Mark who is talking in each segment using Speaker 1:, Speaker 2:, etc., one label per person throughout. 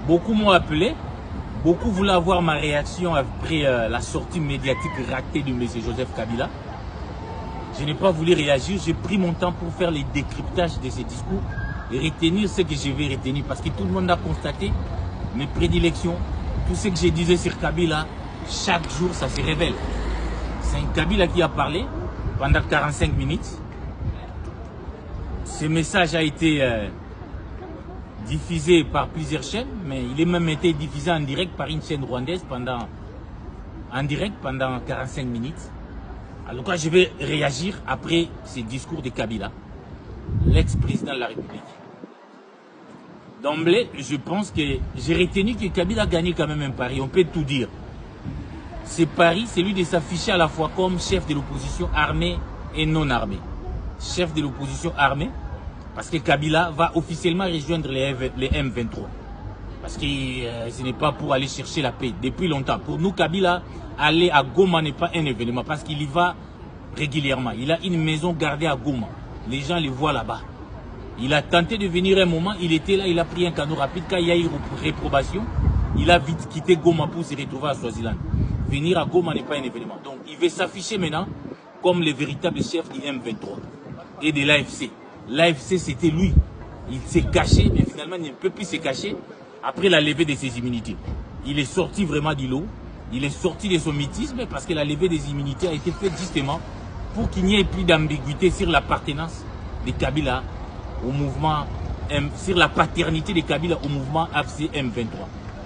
Speaker 1: Beaucoup m'ont appelé. Beaucoup voulaient avoir ma réaction après la sortie médiatique ratée de M. Joseph Kabila. Je n'ai pas voulu réagir. J'ai pris mon temps pour faire les décryptages de ces discours et retenir ce que je vais retenir. Parce que tout le monde a constaté mes prédilections. Tout ce que je disais sur Kabila, chaque jour, ça se révèle. C'est un Kabila qui a parlé pendant 45 minutes. Ce message a été diffusé par plusieurs chaînes, mais il est même été diffusé en direct par une chaîne rwandaise pendant 45 minutes. Alors quoi, je vais réagir après ce discours de Kabila, l'ex-président de la République. D'emblée, je pense que j'ai retenu que Kabila a gagné quand même un pari, on peut tout dire. Ce pari, c'est lui de s'afficher à la fois comme chef de l'opposition armée et non armée. Chef de l'opposition armée, parce que Kabila va officiellement rejoindre les M23. Parce que ce n'est pas pour aller chercher la paix. Depuis longtemps, pour nous, Kabila, aller à Goma n'est pas un événement, parce qu'il y va régulièrement. Il a une maison gardée à Goma. Les gens le voient là-bas. Il a tenté de venir un moment, il était là, il a pris un canot rapide. Quand il y a eu réprobation, il a vite quitté Goma pour se retrouver à Swaziland. Venir à Goma n'est pas un événement. Donc, il veut s'afficher maintenant comme le véritable chef du M23 et de l'AFC. L'AFC, c'était lui. Il s'est caché, mais finalement, il ne peut plus se cacher après la levée de ses immunités. Il est sorti vraiment du lot. Il est sorti de son mythisme parce que la levée des immunités a été faite justement pour qu'il n'y ait plus d'ambiguïté sur l'appartenance de Kabila au mouvement, sur la paternité de Kabila au mouvement AFC M23.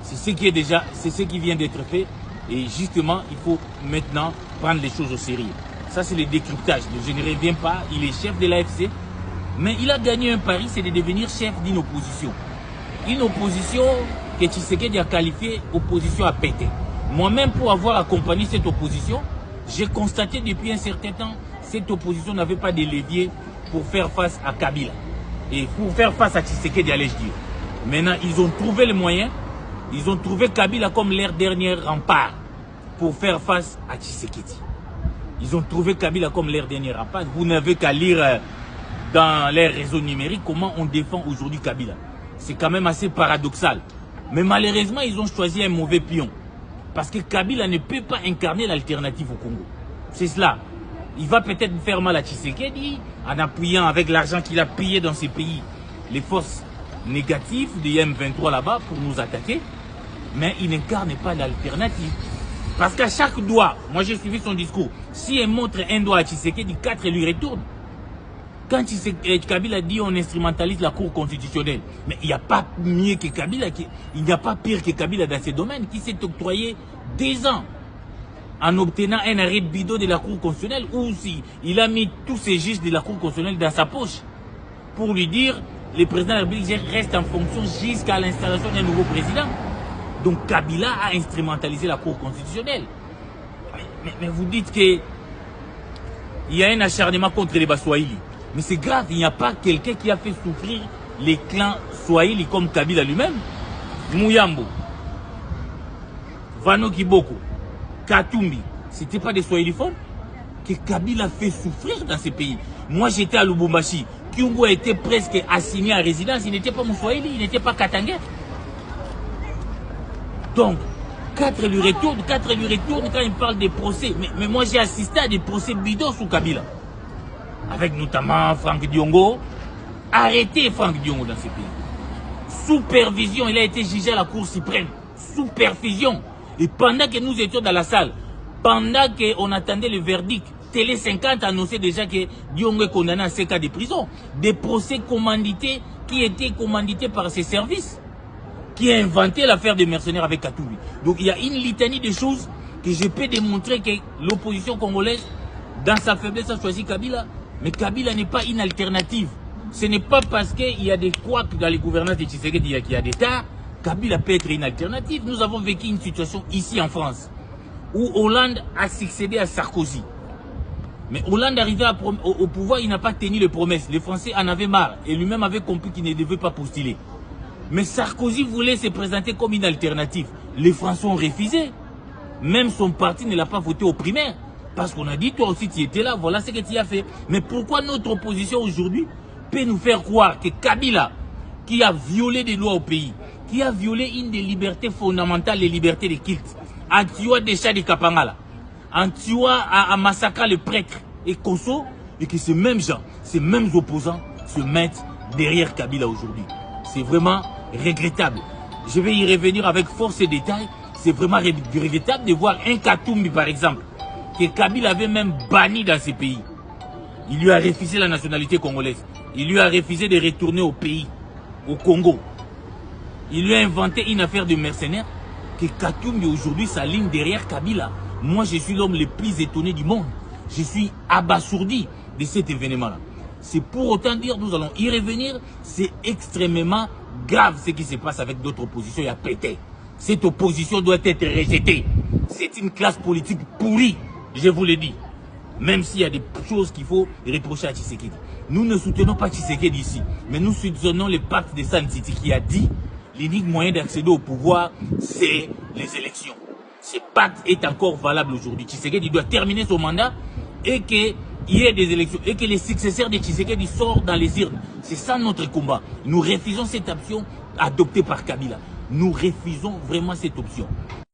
Speaker 1: C'est ce qui est déjà, c'est ce qui vient d'être fait. Et justement, il faut maintenant prendre les choses au sérieux. Ça, c'est le décryptage. Je ne reviens pas, il est chef de l'AFC. Mais il a gagné un pari, c'est de devenir chef d'une opposition. Une opposition que Tshisekedi a qualifiée opposition à péter. Moi-même, pour avoir accompagné cette opposition, j'ai constaté depuis un certain temps que cette opposition n'avait pas de levier pour faire face à Kabila. Et pour faire face à Tshisekedi, allais-je dire. Maintenant, ils ont trouvé le moyen. Ils ont trouvé Kabila comme leur dernier rempart pour faire face à Tshisekedi. Ils ont trouvé Kabila comme leur dernier rempart. Vous n'avez qu'à lire dans les réseaux numériques comment on défend aujourd'hui Kabila. C'est quand même assez paradoxal. Mais malheureusement, ils ont choisi un mauvais pion. Parce que Kabila ne peut pas incarner l'alternative au Congo. C'est cela. Il va peut-être faire mal à Tshisekedi en appuyant avec l'argent qu'il a payé dans ces pays les forces négatives du M23 là-bas pour nous attaquer. Mais il n'incarne pas l'alternative. Parce qu'à chaque doigt, moi j'ai suivi son discours, si elle montre un doigt à Tshisekedi, 4 lui retournent. Quand Kabila dit on instrumentalise la Cour constitutionnelle, mais il n'y a pas mieux que Kabila, il n'y a pas pire que Kabila dans ce domaine qui s'est octroyé 2 ans en obtenant un arrêt de bidon de la Cour constitutionnelle ou si il a mis tous ces juges de la Cour constitutionnelle dans sa poche pour lui dire le président de la République reste en fonction jusqu'à l'installation d'un nouveau président. Donc Kabila a instrumentalisé la Cour constitutionnelle. Mais vous dites qu'il y a un acharnement contre les Baswahili. Mais c'est grave, il n'y a pas quelqu'un qui a fait souffrir les clans Swahili comme Kabila lui-même. Muyambo, Vano Kiboko, Katumbi, c'était pas des Swahiliphones que Kabila fait souffrir dans ces pays. Moi j'étais à Lubumbashi, Kyungu a été presque assigné à résidence, il n'était pas Mouswahili, il n'était pas Katangais. Donc, 4 lui retournent quand il parle des procès. Mais moi j'ai assisté à des procès bidons sous Kabila. Avec notamment Franck Diongo. Arrêtez Franck Diongo dans ces pays. Supervision, il a été jugé à la Cour suprême. Supervision. Et pendant que nous étions dans la salle, pendant qu'on attendait le verdict, Télé 50 annonçait déjà que Diongo est condamné à 5 ans de prison. Des procès commandités qui étaient commandités par ses services, qui a inventé l'affaire des mercenaires avec Katumbi. Donc il y a une litanie de choses que je peux démontrer que l'opposition congolaise, dans sa faiblesse, a choisi Kabila. Mais Kabila n'est pas une alternative. Ce n'est pas parce qu'il y a des couacs dans les gouvernances de Tshisekedi qu'il y a des tares. Kabila peut être une alternative. Nous avons vécu une situation ici en France où Hollande a succédé à Sarkozy. Mais Hollande arrivé au pouvoir, il n'a pas tenu les promesses. Les Français en avaient marre et lui-même avait compris qu'il ne devait pas postuler. Mais Sarkozy voulait se présenter comme une alternative. Les Français ont refusé. Même son parti ne l'a pas voté aux primaires. Parce qu'on a dit, toi aussi tu étais là, voilà ce que tu as fait. Mais pourquoi notre opposition aujourd'hui peut nous faire croire que Kabila, qui a violé des lois au pays, qui a violé une des libertés fondamentales, les libertés de culte, en tuant des chats de Kapangala, en tuant, en massacrant les prêtres et Kosso, et que ces mêmes gens, ces mêmes opposants se mettent derrière Kabila aujourd'hui. C'est vraiment regrettable. Je vais y revenir avec force et détails. C'est vraiment regrettable de voir un Katumbi, par exemple, que Kabila avait même banni dans ces pays. Il lui a refusé la nationalité congolaise. Il lui a refusé de retourner au pays, au Congo. Il lui a inventé une affaire de mercenaires que Katumbi aujourd'hui s'aligne derrière Kabila. Moi, je suis l'homme le plus étonné du monde. Je suis abasourdi de cet événement-là. C'est pour autant dire, nous allons y revenir, c'est extrêmement grave ce qui se passe avec d'autres oppositions. Il y a pété. Cette opposition doit être rejetée. C'est une classe politique pourrie, je vous le dis. Même s'il y a des choses qu'il faut reprocher à Tshisekedi. Nous ne soutenons pas Tshisekedi ici, mais nous soutenons le pacte de Sun City qui a dit l'unique moyen d'accéder au pouvoir, c'est les élections. Ce pacte est encore valable aujourd'hui. Tshisekedi doit terminer son mandat et qu'il y ait des élections et que les successeurs de Tshisekedi sortent dans les urnes. C'est ça notre combat. Nous refusons cette option adoptée par Kabila. Nous refusons vraiment cette option.